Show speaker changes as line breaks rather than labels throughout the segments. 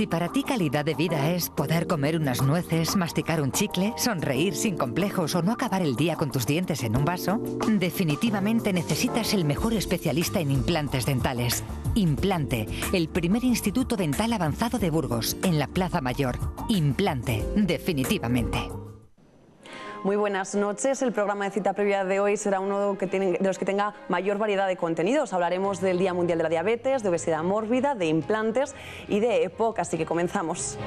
Si para ti calidad de vida es poder comer unas nueces, masticar un chicle, sonreír sin complejos o no acabar el día con tus dientes en un vaso, definitivamente necesitas el mejor especialista en implantes dentales. Implante, el primer instituto dental avanzado de Burgos, en la Plaza Mayor. Implante, definitivamente.
Muy buenas noches. El programa de Cita Previa de hoy será uno de los que tenga mayor variedad de contenidos. Hablaremos del Día Mundial de la Diabetes, de obesidad mórbida, de implantes y de EPOC, así que comenzamos.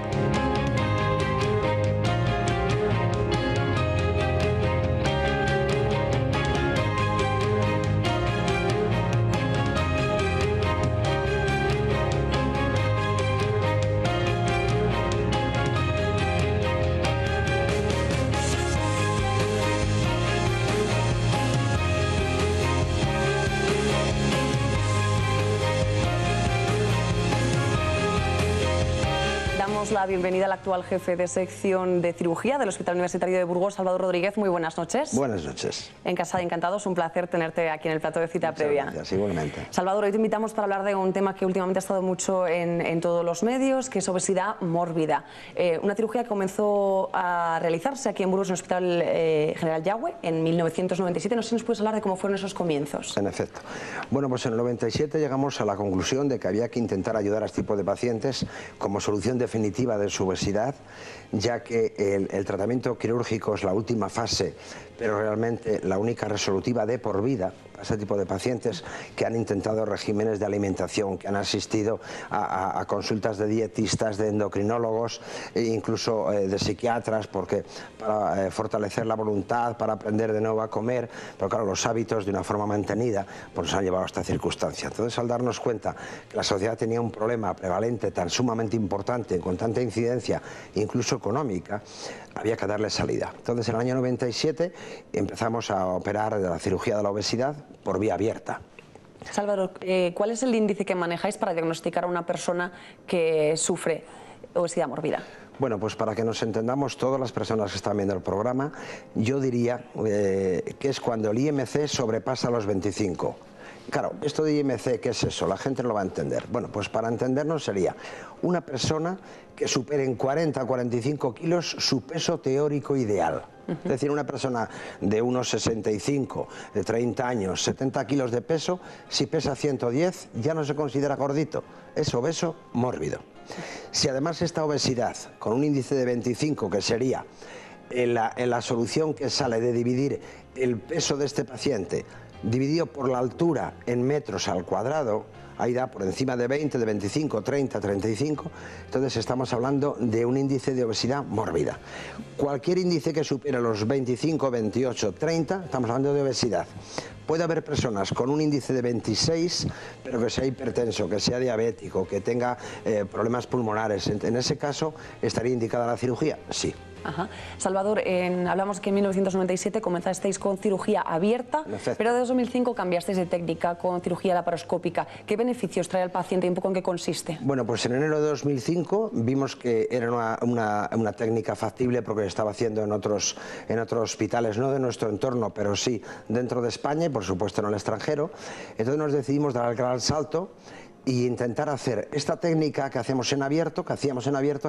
La bienvenida al actual jefe de sección de cirugía del Hospital Universitario de Burgos, Salvador Rodríguez. Muy buenas noches.
Buenas noches.
En casa de encantados, un placer tenerte aquí en el plato de Cita
Muchas
Previa.
Gracias, igualmente.
Salvador, hoy te invitamos para hablar de un tema que últimamente ha estado mucho en todos los medios, que es obesidad mórbida. Una cirugía que comenzó a realizarse aquí en Burgos, en el Hospital General Yagüe, en 1997. No sé si nos puedes hablar de cómo fueron esos comienzos.
En efecto. Bueno, pues en el 97 llegamos a la conclusión de que había que intentar ayudar a este tipo de pacientes como solución definitiva de su obesidad, ya que el tratamiento quirúrgico es la última fase, pero realmente la única resolutiva de por vida a ese tipo de pacientes que han intentado regímenes de alimentación, que han asistido a consultas de dietistas, de endocrinólogos e incluso de psiquiatras, porque para fortalecer la voluntad, para aprender de nuevo a comer, pero claro, los hábitos de una forma mantenida pues nos han llevado a esta circunstancia. Entonces, al darnos cuenta que la sociedad tenía un problema prevalente tan sumamente importante, con tanta incidencia, incluso económica, había que darle salida. Entonces, en el año 97 empezamos a operar de la cirugía de la obesidad por vía abierta.
Salvador, ¿cuál es el índice que manejáis para diagnosticar a una persona que sufre obesidad mórbida?
Bueno, pues para que nos entendamos todas las personas que están viendo el programa, yo diría que es cuando el IMC sobrepasa los 25. Claro, esto de IMC, ¿qué es eso? La gente no lo va a entender. Bueno, pues para entendernos sería una persona que supere en 40 a 45 kilos su peso teórico ideal. Es decir, una persona de unos 65, de 30 años, 70 kilos de peso, si pesa 110 ya no se considera gordito, es obeso mórbido. Si además esta obesidad, con un índice de 25, que sería en la solución que sale de dividir el peso de este paciente dividido por la altura en metros al cuadrado, ahí da por encima de 20, de 25, 30, 35, entonces estamos hablando de un índice de obesidad mórbida. Cualquier índice que supere los 25, 28, 30, estamos hablando de obesidad. Puede haber personas con un índice de 26, pero que sea hipertenso, que sea diabético, que tenga problemas pulmonares. En ese caso, ¿estaría indicada la cirugía? Sí.
Ajá. Salvador, hablamos que en 1997 comenzasteis con cirugía abierta, pero desde 2005 cambiasteis de técnica con cirugía laparoscópica. ¿Qué beneficios trae al paciente y un poco en qué consiste?
Bueno, pues en enero de 2005 vimos que era una técnica factible porque se estaba haciendo en otros hospitales, no de nuestro entorno, pero sí dentro de España y por supuesto en el extranjero. Entonces nos decidimos dar el gran salto y intentar hacer esta técnica que hacíamos en abierto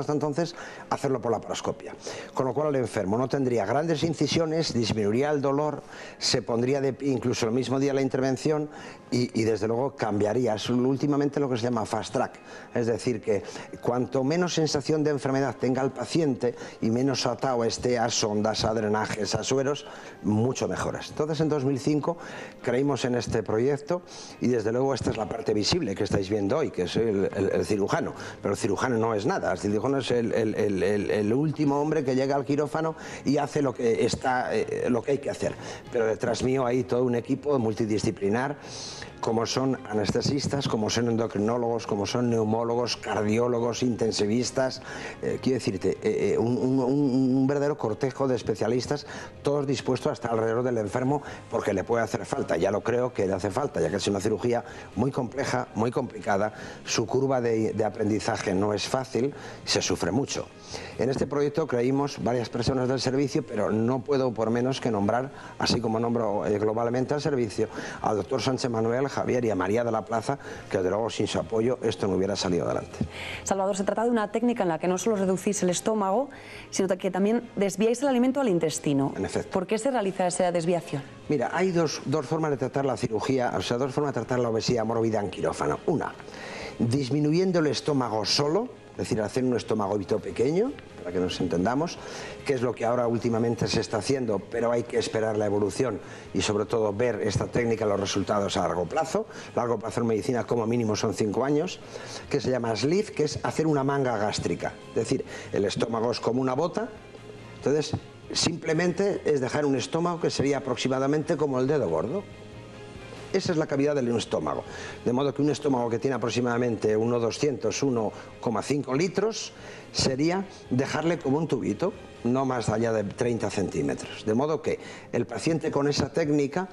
hasta entonces, hacerlo por laparoscopia. Con lo cual el enfermo no tendría grandes incisiones, disminuiría el dolor, se pondría de pie incluso el mismo día de la intervención y desde luego cambiaría. Es últimamente lo que se llama fast track, es decir, que cuanto menos sensación de enfermedad tenga el paciente y menos atado esté a sondas, a drenajes, a sueros, mucho mejoras. Entonces en 2005 creímos en este proyecto y desde luego esta es la parte visible que estáis viendo hoy, que es el cirujano, pero el cirujano no es nada, el cirujano es el último hombre que llega al quirófano y hace lo que hay que hacer, pero detrás mío hay todo un equipo multidisciplinar, como son anestesistas, como son endocrinólogos, como son neumólogos, cardiólogos, intensivistas, quiero decirte, un verdadero cortejo de especialistas, todos dispuestos a estar alrededor del enfermo porque le puede hacer falta, ya lo creo que le hace falta, ya que es una cirugía muy compleja, muy complicada, su curva de aprendizaje no es fácil, se sufre mucho. En este proyecto creímos varias personas del servicio, pero no puedo por menos que nombrar, así como nombro globalmente al servicio, al doctor Sánchez Manuel, Javier y a María de la Plaza, que desde luego sin su apoyo esto no hubiera salido adelante.
Salvador, se trata de una técnica en la que no solo reducís el estómago, sino que también desviáis el alimento al intestino.
En efecto.
¿Por qué se realiza esa desviación?
Mira, hay dos formas de tratar la cirugía, o sea, dos formas de tratar la obesidad mórbida en quirófano. Una, disminuyendo el estómago solo, es decir, hacer un estómago pequeño, para que nos entendamos, que es lo que ahora últimamente se está haciendo, pero hay que esperar la evolución y sobre todo ver esta técnica, los resultados a largo plazo. Largo plazo en medicina como mínimo son 5 años, que se llama sleeve, que es hacer una manga gástrica. Es decir, el estómago es como una bota, entonces simplemente es dejar un estómago que sería aproximadamente como el dedo gordo. Esa es la cavidad del estómago, de modo que un estómago que tiene aproximadamente 1,5 litros sería dejarle como un tubito, no más allá de 30 centímetros. De modo que el paciente con esa técnica,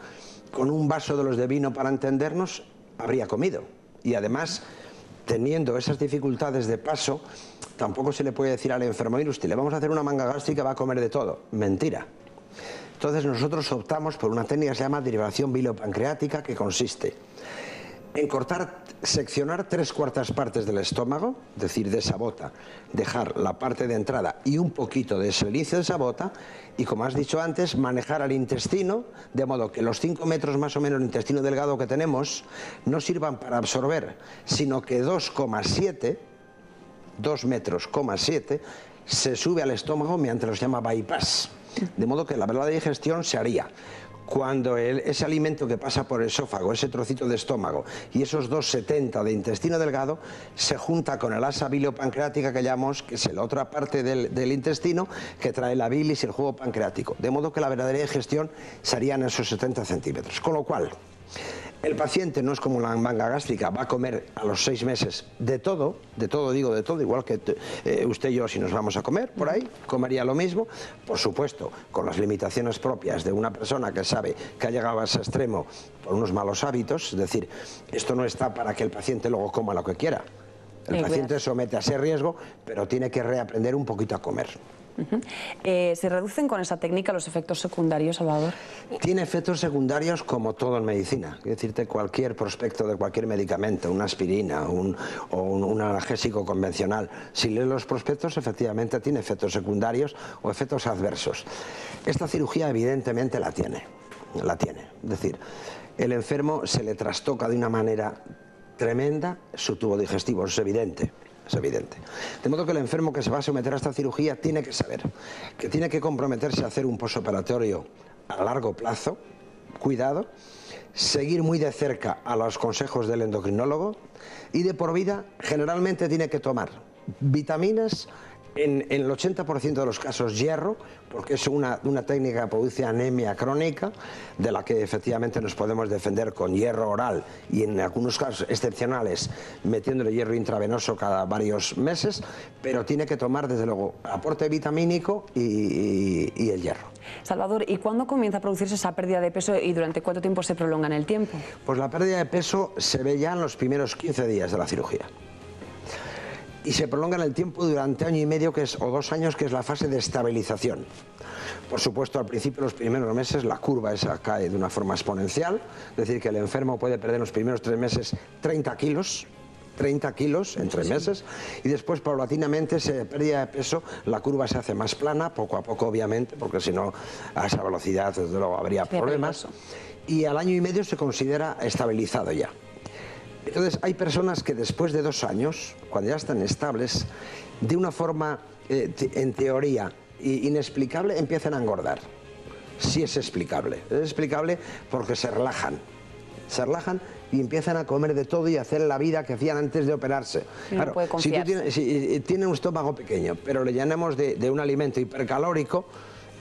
con un vaso de los de vino para entendernos, habría comido. Y además, teniendo esas dificultades de paso, tampoco se le puede decir al enfermo, mire usted, le vamos a hacer una manga gástrica, va a comer de todo. Mentira. Entonces nosotros optamos por una técnica que se llama derivación biliopancreática, que consiste en seccionar 3/4 partes del estómago, es decir, de esa bota, dejar la parte de entrada y un poquito de ese inicio de esa bota, y como has dicho antes, manejar al intestino, de modo que los 5 metros más o menos de intestino delgado que tenemos no sirvan para absorber, sino que 2,7 metros, se sube al estómago mediante lo que se llama bypass. De modo que la verdadera digestión se haría cuando ese alimento que pasa por el esófago, ese trocito de estómago y esos 2,70 de intestino delgado se junta con el asa biliopancreática que llamamos, que es la otra parte del intestino que trae la bilis y el jugo pancreático. De modo que la verdadera digestión se haría en esos 70 centímetros. Con lo cual, el paciente no es como la manga gástrica, va a comer a los 6 meses de todo, igual que usted y yo si nos vamos a comer por ahí, comería lo mismo, por supuesto, con las limitaciones propias de una persona que sabe que ha llegado a ese extremo por unos malos hábitos, es decir, esto no está para que el paciente luego coma lo que quiera. El paciente se somete a ese riesgo, pero tiene que reaprender un poquito a comer.
¿Se reducen con esa técnica los efectos secundarios, Salvador?
Tiene efectos secundarios como todo en medicina. Quiero decirte, cualquier prospecto de cualquier medicamento, una aspirina o un analgésico convencional, si lees los prospectos, efectivamente tiene efectos secundarios o efectos adversos. Esta cirugía evidentemente la tiene. Es decir, el enfermo se le trastoca de una manera tremenda su tubo digestivo, es evidente. De modo que el enfermo que se va a someter a esta cirugía tiene que saber que tiene que comprometerse a hacer un posoperatorio a largo plazo, cuidado, seguir muy de cerca a los consejos del endocrinólogo y de por vida generalmente tiene que tomar vitaminas, en el 80% de los casos hierro, porque es una técnica que produce anemia crónica, de la que efectivamente nos podemos defender con hierro oral y en algunos casos excepcionales metiéndole hierro intravenoso cada varios meses, pero tiene que tomar desde luego aporte vitamínico y el hierro.
Salvador, ¿y cuándo comienza a producirse esa pérdida de peso y durante cuánto tiempo se prolonga en el tiempo?
Pues la pérdida de peso se ve ya en los primeros 15 días de la cirugía. Y se prolonga en el tiempo durante 1 año y medio o 2 años, que es la fase de estabilización. Por supuesto, al principio, los primeros meses, la curva esa cae de una forma exponencial, es decir, que el enfermo puede perder en los primeros 3 meses 30 kilos en 3 meses, y después paulatinamente esa pérdida de peso, la curva se hace más plana, poco a poco obviamente, porque si no a esa velocidad desde luego habría problemas, y al 1 año y medio se considera estabilizado ya. Entonces hay personas que después de 2 años, cuando ya están estables, de una forma, en teoría, inexplicable, empiezan a engordar. Sí es explicable porque se relajan y empiezan a comer de todo y a hacer la vida que hacían antes de operarse.
Claro,
si tiene un estómago pequeño, pero le llenamos de un alimento hipercalórico,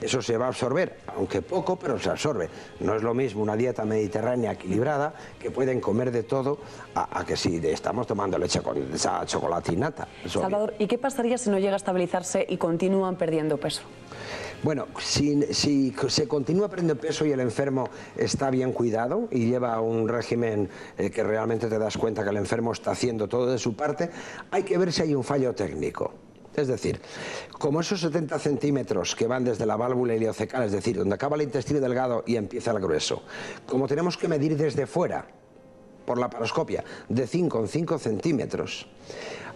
eso se va a absorber, aunque poco, pero se absorbe. No es lo mismo una dieta mediterránea equilibrada, que pueden comer de todo, a que si estamos tomando leche con esa chocolate y nata.
Salvador, ¿y qué pasaría si no llega a estabilizarse y continúan perdiendo peso?
Bueno, si se continúa perdiendo peso y el enfermo está bien cuidado y lleva un régimen que realmente te das cuenta que el enfermo está haciendo todo de su parte, hay que ver si hay un fallo técnico. Es decir, como esos 70 centímetros que van desde la válvula ileocecal, es decir, donde acaba el intestino delgado y empieza el grueso, como tenemos que medir desde fuera, por laparoscopia de 5 en 5 centímetros,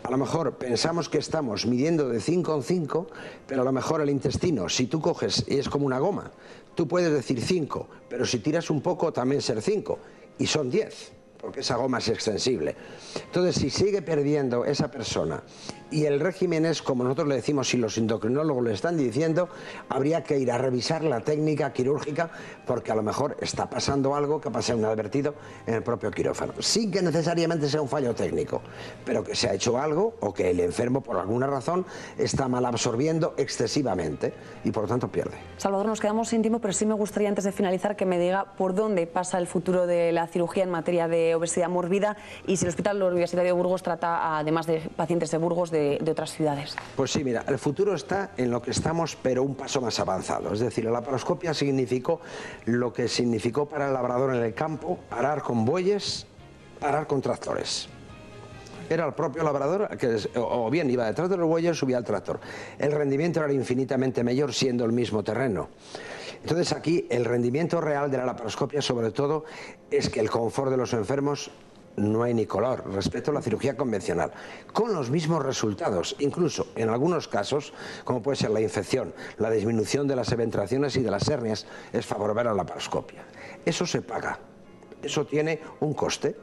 a lo mejor pensamos que estamos midiendo de 5 en 5, pero a lo mejor el intestino, si tú coges y es como una goma, tú puedes decir 5, pero si tiras un poco también ser 5, y son 10, porque esa goma es extensible. Entonces, si sigue perdiendo esa persona y el régimen es, como nosotros le decimos, si los endocrinólogos le están diciendo, habría que ir a revisar la técnica quirúrgica, porque a lo mejor está pasando algo que pasa inadvertido en el propio quirófano, sin que necesariamente sea un fallo técnico, pero que se ha hecho algo o que el enfermo por alguna razón está mal absorbiendo excesivamente y por lo tanto pierde.
Salvador, nos quedamos sin tiempo, pero sí me gustaría antes de finalizar que me diga por dónde pasa el futuro de la cirugía en materia de obesidad mórbida y si el Hospital Universitario de Burgos trata, además de pacientes de Burgos, de otras ciudades.
Pues sí, mira, el futuro está en lo que estamos, pero un paso más avanzado. Es decir, la laparoscopia significó lo que significó para el labrador en el campo, arar con bueyes, arar con tractores. Era el propio labrador que o bien iba detrás de los bueyes, subía al tractor. El rendimiento era infinitamente mayor siendo el mismo terreno. Entonces aquí el rendimiento real de la laparoscopia sobre todo es que el confort de los enfermos no hay ni color respecto a la cirugía convencional, con los mismos resultados, incluso en algunos casos, como puede ser la infección, la disminución de las eventraciones y de las hernias, es favorable a la laparoscopia. Eso se paga. Eso tiene un coste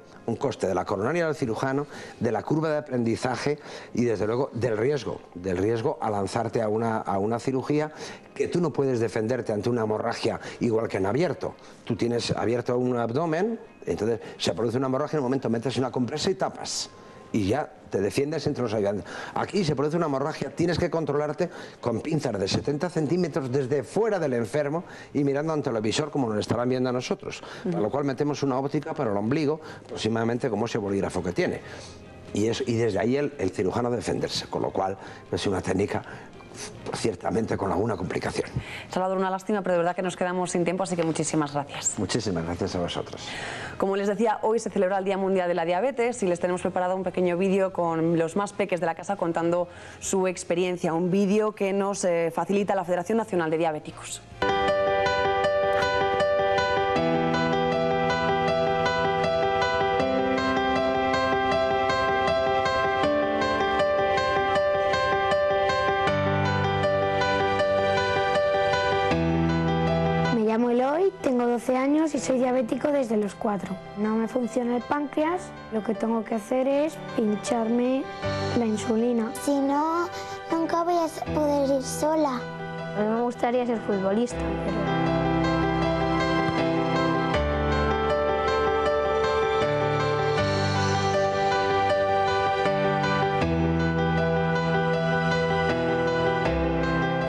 de la coronaria del cirujano, de la curva de aprendizaje y desde luego del riesgo a lanzarte a una cirugía que tú no puedes defenderte ante una hemorragia igual que en abierto. Tú tienes abierto un abdomen, entonces se produce una hemorragia, en el momento metes una compresa y tapas. Y ya te defiendes entre los ayudantes. Aquí se produce una hemorragia, tienes que controlarte con pinzas de 70 centímetros desde fuera del enfermo y mirando ante el televisor como nos estarán viendo a nosotros. Para lo cual metemos una óptica para el ombligo, aproximadamente como ese bolígrafo que tiene. Y desde ahí el cirujano defenderse, con lo cual es una técnica ciertamente con alguna complicación.
Salvador, una lástima, pero de verdad que nos quedamos sin tiempo, así que muchísimas gracias.
Muchísimas gracias a vosotros.
Como les decía, hoy se celebra el Día Mundial de la Diabetes y les tenemos preparado un pequeño vídeo con los más peques de la casa contando su experiencia, un vídeo que nos facilita la Federación Nacional de Diabéticos.
Tengo 12 años y soy diabético desde los 4. No me funciona el páncreas, lo que tengo que hacer es pincharme la insulina.
Si no, nunca voy a poder ir sola.
A mí me gustaría ser futbolista,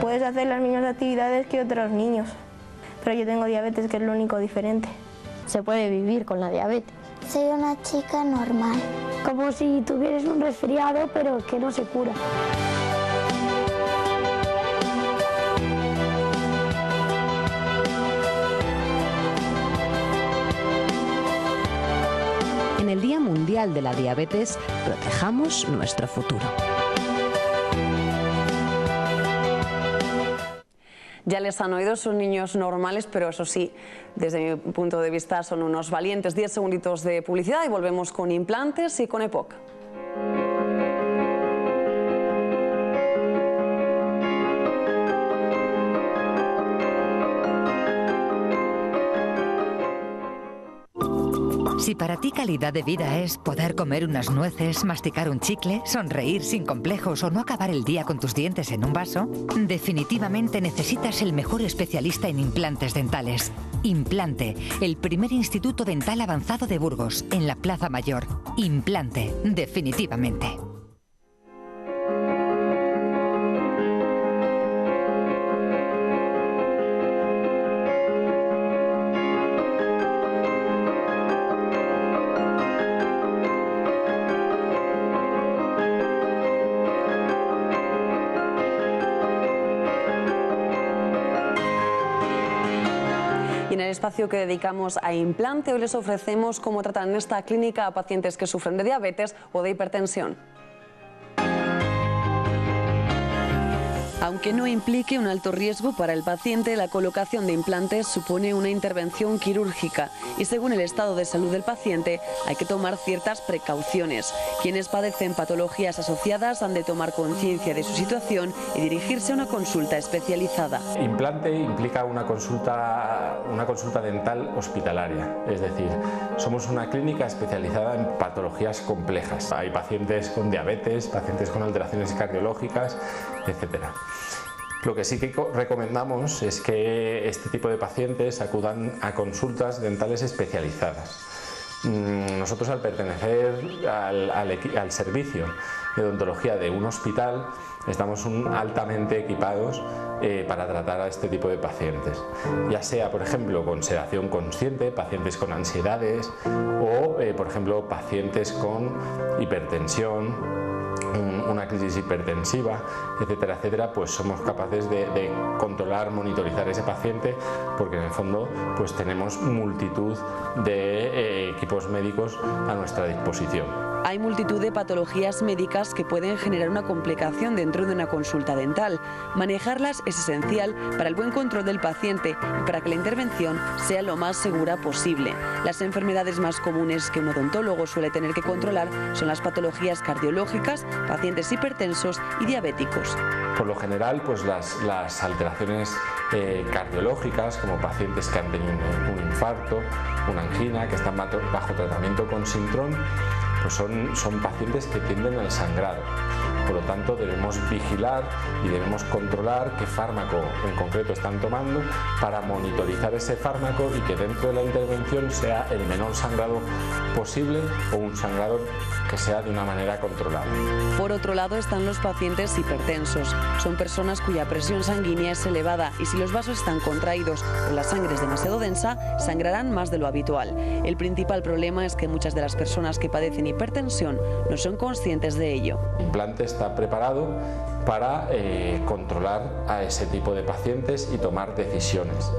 Puedes hacer las mismas actividades que otros niños. Pero yo tengo diabetes, que es lo único diferente.
Se puede vivir con la diabetes.
Soy una chica normal.
Como si tuvieras un resfriado, pero que no se cura.
En el Día Mundial de la Diabetes, protejamos nuestro futuro.
Ya les han oído, son niños normales, pero eso sí, desde mi punto de vista son unos valientes. 10 segunditos de publicidad y volvemos con implantes y con EPOC.
Si para ti calidad de vida es poder comer unas nueces, masticar un chicle, sonreír sin complejos o no acabar el día con tus dientes en un vaso, definitivamente necesitas el mejor especialista en implantes dentales. Implante, el primer instituto dental avanzado de Burgos, en la Plaza Mayor. Implante, definitivamente.
Y en el espacio que dedicamos a implante, hoy les ofrecemos cómo tratar en esta clínica a pacientes que sufren de diabetes o de hipertensión.
Aunque no implique un alto riesgo para el paciente, la colocación de implantes supone una intervención quirúrgica y según el estado de salud del paciente hay que tomar ciertas precauciones. Quienes padecen patologías asociadas han de tomar conciencia de su situación y dirigirse a una consulta especializada.
Implante implica una consulta dental hospitalaria, es decir, somos una clínica especializada en patologías complejas. Hay pacientes con diabetes, pacientes con alteraciones cardiológicas, etcétera. Lo que sí que recomendamos es que este tipo de pacientes acudan a consultas dentales especializadas. Nosotros, al pertenecer al servicio de odontología de un hospital, estamos altamente equipados para tratar a este tipo de pacientes, ya sea, por ejemplo, con sedación consciente, pacientes con ansiedades o, por ejemplo, pacientes con hipertensión, una crisis hipertensiva, etcétera, etcétera. Pues somos capaces de controlar, monitorizar ese paciente, porque en el fondo pues tenemos multitud de equipos médicos a nuestra disposición.
Hay multitud de patologías médicas que pueden generar una complicación dentro de una consulta dental. Manejarlas es esencial para el buen control del paciente y para que la intervención sea lo más segura posible. Las enfermedades más comunes que un odontólogo suele tener que controlar son las patologías cardiológicas, pacientes hipertensos y diabéticos.
Por lo general, pues las alteraciones cardiológicas, como pacientes que han tenido un infarto, una angina, que están bajo tratamiento con Sintrom, pues son pacientes que tienden al sangrado. Por lo tanto, debemos vigilar y debemos controlar qué fármaco en concreto están tomando para monitorizar ese fármaco y que dentro de la intervención sea el menor sangrado posible o un sangrado que sea de una manera controlada.
Por otro lado están los pacientes hipertensos. Son personas cuya presión sanguínea es elevada y si los vasos están contraídos o la sangre es demasiado densa, sangrarán más de lo habitual. El principal problema es que muchas de las personas que padecen hipertensión no son conscientes de ello.
El implante está preparado para controlar a ese tipo de pacientes y tomar decisiones.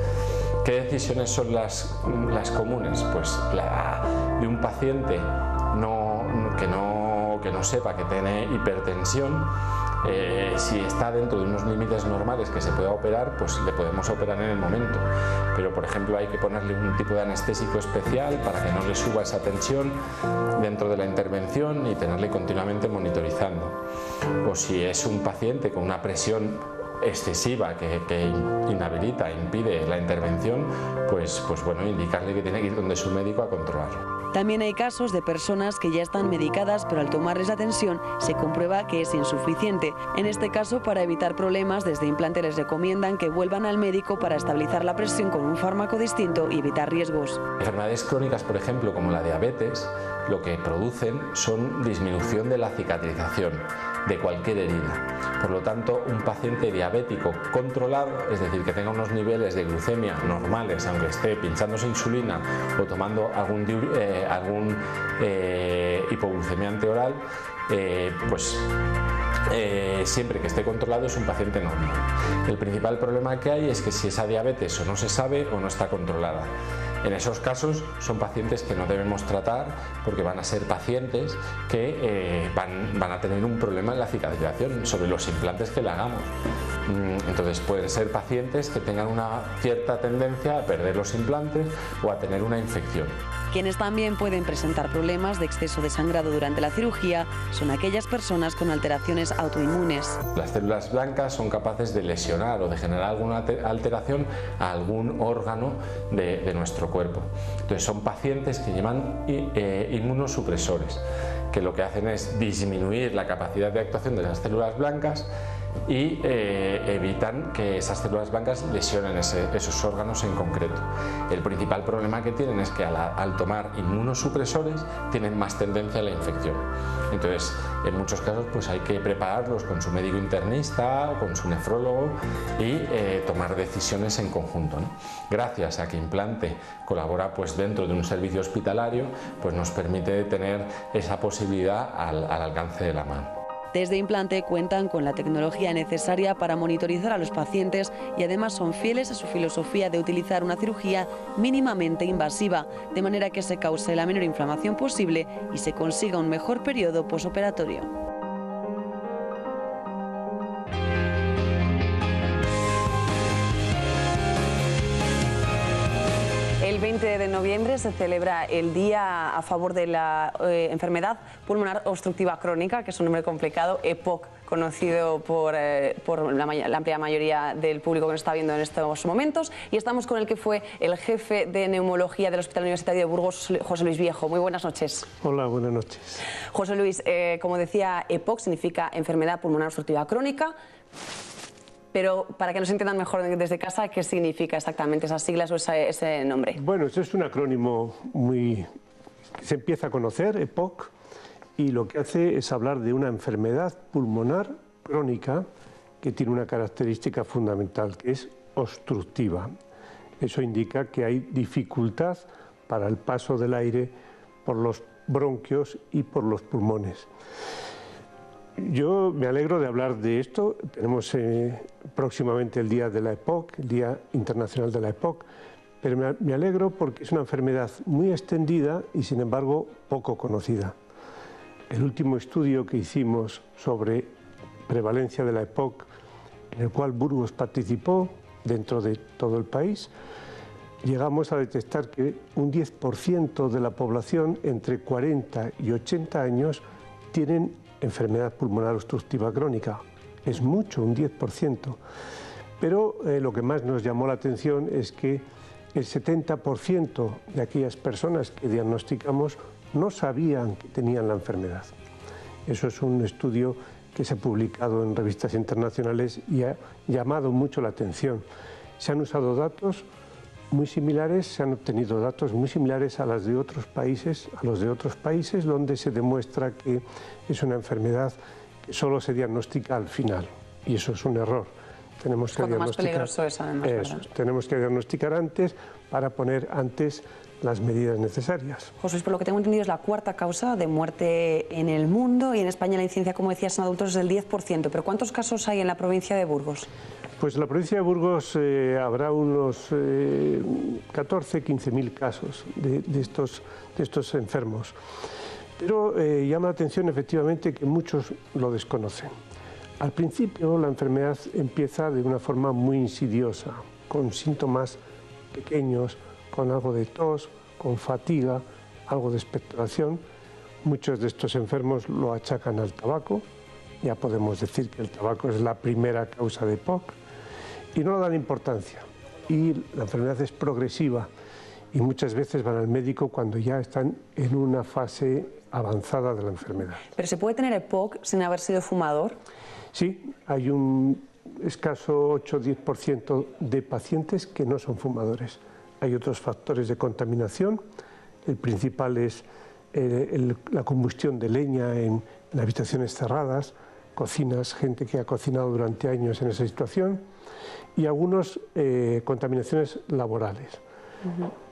¿Qué decisiones son las comunes? Pues la de un paciente que no sepa que tiene hipertensión. Si está dentro de unos límites normales que se pueda operar, pues le podemos operar en el momento. Pero, por ejemplo, hay que ponerle un tipo de anestésico especial para que no le suba esa tensión dentro de la intervención y tenerle continuamente monitorizando. O si es un paciente con una presión excesiva que inhabilita, impide la intervención, pues bueno, indicarle que tiene que ir donde su médico a controlarlo.
También hay casos de personas que ya están medicadas, pero al tomarles la tensión se comprueba que es insuficiente. En este caso, para evitar problemas, desde Implante les recomiendan que vuelvan al médico para estabilizar la presión con un fármaco distinto y evitar riesgos.
Enfermedades crónicas, por ejemplo, como la diabetes, lo que producen son disminución de la cicatrización de cualquier herida. Por lo tanto, un paciente diabético controlado, es decir, que tenga unos niveles de glucemia normales, aunque esté pinchándose insulina o tomando algún hipoglucemiante oral, siempre que esté controlado es un paciente normal. El principal problema que hay es que si esa diabetes o no se sabe o no está controlada. En esos casos son pacientes que no debemos tratar porque van a ser pacientes que van a tener un problema en la cicatrización sobre los implantes que le hagamos. Entonces pueden ser pacientes que tengan una cierta tendencia a perder los implantes o a tener una infección.
Quienes también pueden presentar problemas de exceso de sangrado durante la cirugía son aquellas personas con alteraciones autoinmunes.
Las células blancas son capaces de lesionar o de generar alguna alteración a algún órgano de nuestro cuerpo. Entonces son pacientes que llevan inmunosupresores, que lo que hacen es disminuir la capacidad de actuación de las células blancas y evitan que esas células blancas lesionen esos órganos en concreto. El principal problema que tienen es que al tomar inmunosupresores tienen más tendencia a la infección. Entonces, en muchos casos pues hay que prepararlos con su médico internista o con su nefrólogo y tomar decisiones en conjunto, ¿no? Gracias a que Implante colabora pues dentro de un servicio hospitalario, pues nos permite tener esa posibilidad al alcance de la mano.
Desde Implante cuentan con la tecnología necesaria para monitorizar a los pacientes y además son fieles a su filosofía de utilizar una cirugía mínimamente invasiva, de manera que se cause la menor inflamación posible y se consiga un mejor periodo posoperatorio.
14 de noviembre se celebra el Día a favor de la enfermedad pulmonar obstructiva crónica, que es un nombre complicado, EPOC, conocido por la amplia mayoría del público que nos está viendo en estos momentos. Y estamos con el que fue el jefe de neumología del Hospital Universitario de Burgos, José Luis Viejo. Muy buenas noches.
Hola, buenas noches.
José Luis, como decía, EPOC significa enfermedad pulmonar obstructiva crónica. Pero para que nos entiendan mejor desde casa, ¿qué significa exactamente esas siglas o ese nombre?
Bueno, eso es un acrónimo que se empieza a conocer, EPOC, y lo que hace es hablar de una enfermedad pulmonar crónica que tiene una característica fundamental, que es obstructiva. Eso indica que hay dificultad para el paso del aire por los bronquios y por los pulmones. Yo me alegro de hablar de esto. Tenemos próximamente el Día de la EPOC, el Día Internacional de la EPOC, pero me alegro porque es una enfermedad muy extendida y, sin embargo, poco conocida. El último estudio que hicimos sobre prevalencia de la EPOC, en el cual Burgos participó dentro de todo el país, llegamos a detectar que un 10% de la población entre 40 y 80 años tienen enfermedad pulmonar obstructiva crónica. Es mucho, un 10%. Pero lo que más nos llamó la atención es que el 70% de aquellas personas que diagnosticamos no sabían que tenían la enfermedad. Eso es un estudio que se ha publicado en revistas internacionales y ha llamado mucho la atención. Se han usado datos muy similares, se han obtenido datos muy similares a los de otros países donde se demuestra que es una enfermedad que solo se diagnostica al final, y eso es un error. Tenemos que diagnosticar,
más peligroso es, además,
eso, tenemos que diagnosticar antes para poner antes las medidas necesarias.
José, por lo que tengo entendido, es la cuarta causa de muerte en el mundo, y en España la incidencia, como decías, en adultos es del 10%. ¿Pero cuántos casos hay en la provincia de Burgos?
Pues en la provincia de Burgos habrá unos 14-15.000 casos de estos enfermos. Pero llama la atención efectivamente que muchos lo desconocen. Al principio la enfermedad empieza de una forma muy insidiosa, con síntomas pequeños, con algo de tos, con fatiga, algo de expectoración. Muchos de estos enfermos lo achacan al tabaco. Ya podemos decir que el tabaco es la primera causa de EPOC. Y no le dan importancia, y la enfermedad es progresiva y muchas veces van al médico cuando ya están en una fase avanzada de la enfermedad.
¿Pero se puede tener EPOC sin haber sido fumador?
Sí, hay un escaso 8-10% de pacientes que no son fumadores. Hay otros factores de contaminación, el principal es la combustión de leña en habitaciones cerradas, cocinas, gente que ha cocinado durante años en esa situación, y algunas contaminaciones laborales.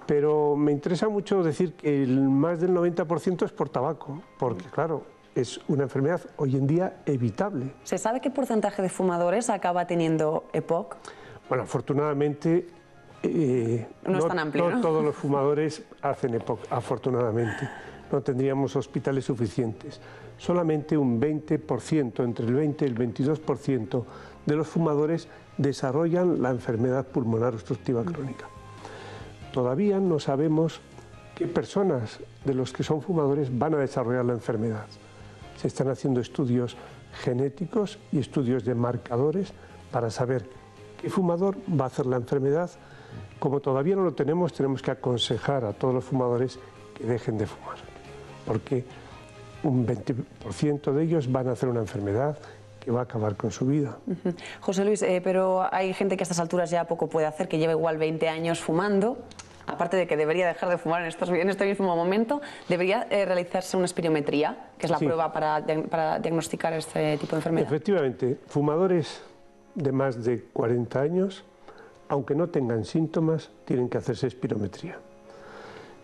Pero me interesa mucho decir que más del 90% es por tabaco, porque claro, es una enfermedad hoy en día evitable.
¿Se sabe qué porcentaje de fumadores acaba teniendo EPOC?
Bueno, afortunadamente
no es tan amplio, ¿no?
Todos los fumadores hacen EPOC, afortunadamente. No tendríamos hospitales suficientes. Solamente un 20%, entre el 20 y el 22% de los fumadores desarrollan la enfermedad pulmonar obstructiva crónica. Todavía no sabemos qué personas de los que son fumadores van a desarrollar la enfermedad. Se están haciendo estudios genéticos y estudios de marcadores para saber qué fumador va a hacer la enfermedad. Como todavía no lo tenemos, tenemos que aconsejar a todos los fumadores que dejen de fumar, porque un 20% de ellos van a hacer una enfermedad que va a acabar con su vida.
José Luis, pero hay gente que a estas alturas ya poco puede hacer, que lleva igual 20 años fumando, aparte de que debería dejar de fumar en este mismo momento, debería realizarse una espirometría, que es la prueba para diagnosticar este tipo de enfermedad.
Efectivamente, fumadores de más de 40 años, aunque no tengan síntomas, tienen que hacerse espirometría.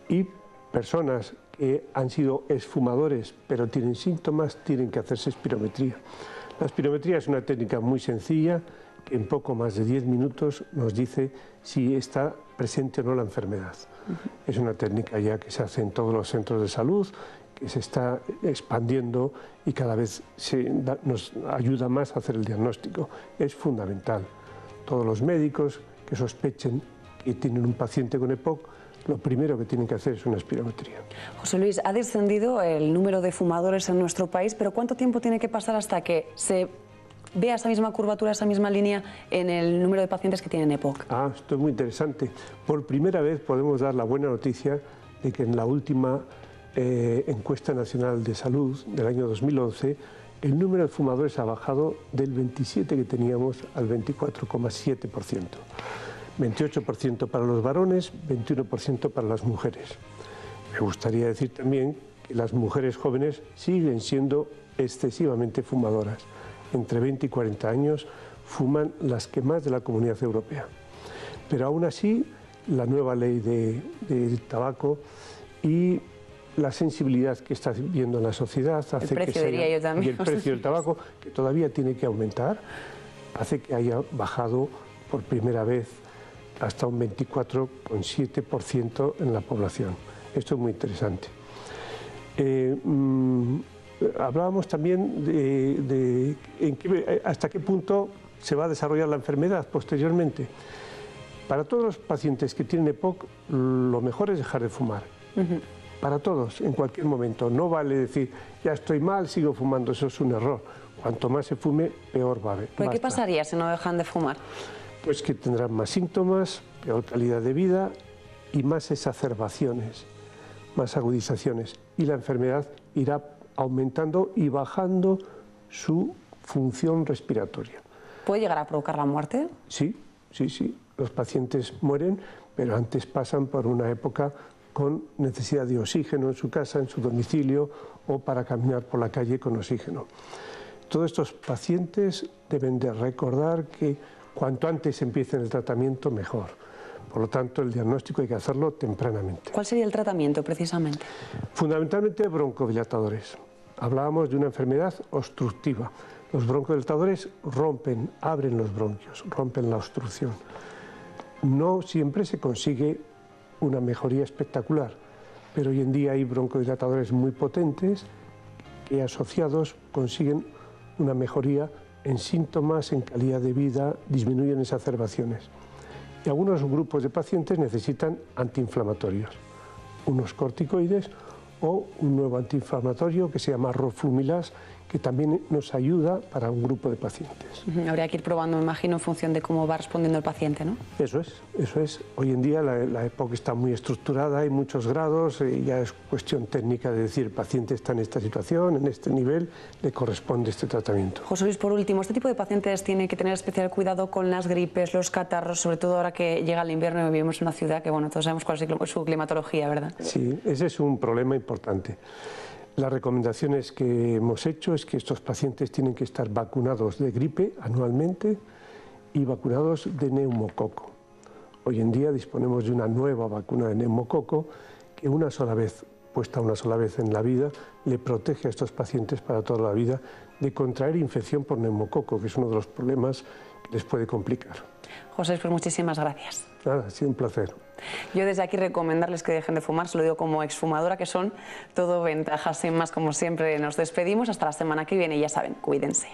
Y personas que han sido exfumadores pero tienen síntomas, tienen que hacerse espirometría. La espirometría es una técnica muy sencilla que en poco más de 10 minutos nos dice si está presente o no la enfermedad. Es una técnica ya que se hace en todos los centros de salud, que se está expandiendo y cada vez nos ayuda más a hacer el diagnóstico. Es fundamental. Todos los médicos que sospechen que tienen un paciente con EPOC lo primero que tienen que hacer es una espirometría.
José Luis, ha descendido el número de fumadores en nuestro país, pero ¿cuánto tiempo tiene que pasar hasta que se vea esa misma curvatura, esa misma línea en el número de pacientes que tienen EPOC?
Esto es muy interesante. Por primera vez podemos dar la buena noticia de que en la última encuesta nacional de salud del año 2011, el número de fumadores ha bajado del 27 que teníamos al 24,7%. 28% para los varones, 21% para las mujeres. Me gustaría decir también que las mujeres jóvenes siguen siendo excesivamente fumadoras. Entre 20 y 40 años fuman las que más de la Comunidad Europea. Pero aún así, la nueva ley de tabaco y la sensibilidad que está viendo en la sociedad hace que y el precio del tabaco, que todavía tiene que aumentar, hace que haya bajado por primera vez hasta un 24,7% en la población. Esto es muy interesante. Hablábamos también de hasta qué punto se va a desarrollar la enfermedad posteriormente. Para todos los pacientes que tienen EPOC, lo mejor es dejar de fumar. Para todos, en cualquier momento. No vale decir, ya estoy mal, sigo fumando, eso es un error. Cuanto más se fume, peor va a haber.
¿Pero qué pasaría si no dejan de fumar?
Pues que tendrán más síntomas, peor calidad de vida y más exacerbaciones, más agudizaciones. Y la enfermedad irá aumentando y bajando su función respiratoria.
¿Puede llegar a provocar la muerte?
Sí, sí, sí. Los pacientes mueren, pero antes pasan por una época con necesidad de oxígeno en su casa, en su domicilio o para caminar por la calle con oxígeno. Todos estos pacientes deben de recordar que cuanto antes empiecen el tratamiento, mejor. Por lo tanto, el diagnóstico hay que hacerlo tempranamente.
¿Cuál sería el tratamiento precisamente?
Fundamentalmente broncodilatadores. Hablábamos de una enfermedad obstructiva. Los broncodilatadores abren los bronquios, rompen la obstrucción. No siempre se consigue una mejoría espectacular, pero hoy en día hay broncodilatadores muy potentes que asociados consiguen una mejoría en síntomas, en calidad de vida, disminuyen exacerbaciones. Y algunos grupos de pacientes necesitan antiinflamatorios, unos corticoides o un nuevo antiinflamatorio que se llama Roflumilast, que también nos ayuda para un grupo de pacientes.
Habría que ir probando, me imagino, en función de cómo va respondiendo el paciente, ¿no?
Eso es, eso es. Hoy en día la EPOC está muy estructurada, hay muchos grados, ya es cuestión técnica de decir el paciente está en esta situación, en este nivel, le corresponde este tratamiento.
José Luis, por último, este tipo de pacientes tiene que tener especial cuidado con las gripes, los catarros, sobre todo ahora que llega el invierno y vivimos en una ciudad que, bueno, todos sabemos cuál es su climatología, ¿verdad?
Sí, ese es un problema importante. Las recomendaciones que hemos hecho es que estos pacientes tienen que estar vacunados de gripe anualmente y vacunados de neumococo. Hoy en día disponemos de una nueva vacuna de neumococo que puesta una sola vez en la vida, le protege a estos pacientes para toda la vida de contraer infección por neumococo, que es uno de los problemas que les puede complicar.
José, pues muchísimas gracias.
Nada, ha sido un placer.
Yo desde aquí recomendarles que dejen de fumar, se lo digo como exfumadora, que son todo ventajas. Sin más, como siempre, nos despedimos hasta la semana que viene y ya saben, cuídense.